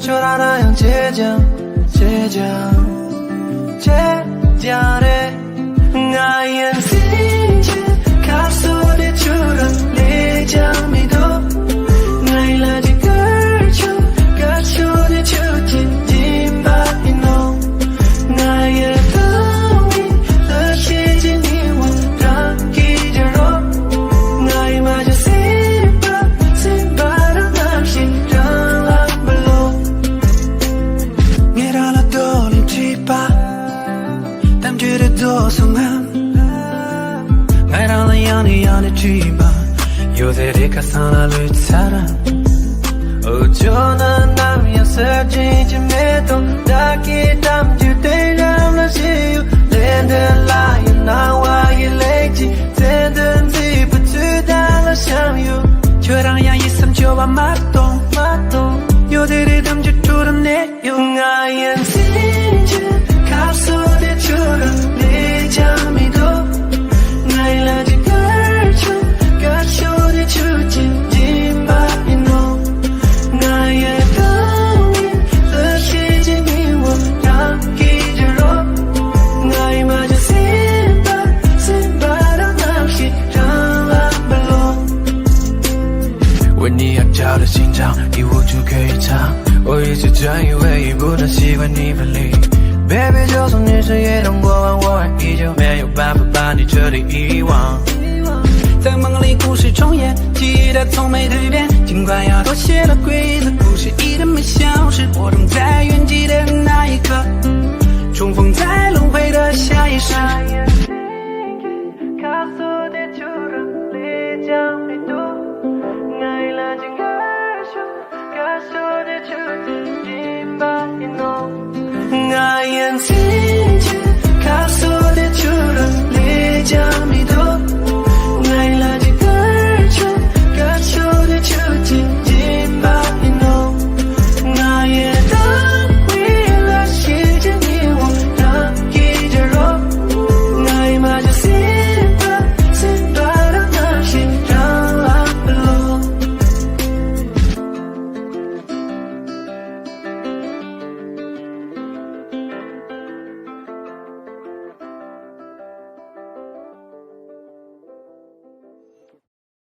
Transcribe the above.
초라한 제자래 나의 인생 가소리 추락 내 잠이도 나의 라지 걸쳐 가소리 추진 짐바이 너 나의 꿈이 러시지니와 랑기저로 나의 마저 심바람 없이 랑랑불로 미라라도 림치바 담주르도 성함 나이라는 연애 취바 요새를 가사나를 사랑 어쩌나 남이었을지쯤에도 닿기 담줄 때랑 러시유 랜드라인 나와의 레이지 샌든지 붙으달라 샤유 저랑야 있음 저와 맛도 요새를 담줄 줄은 내요 나의 인생 가소리 추락 내 잠이도 나의 라지 걸쳐 가소리 추진 짐바이 너 나의 꿈이 러시지니와 랑기저로 나의 마저 심바람 없이 랑랑불로为你要交的心脏你无处可以藏我一直专以为不能习惯你分离Baby 就算你是一段过往我还依旧没有办法把你彻底遗忘在梦里故事重演记忆它从没蜕变尽管要妥协了规则故事一直没消失我等在原地的那一刻重逢在轮回的下一世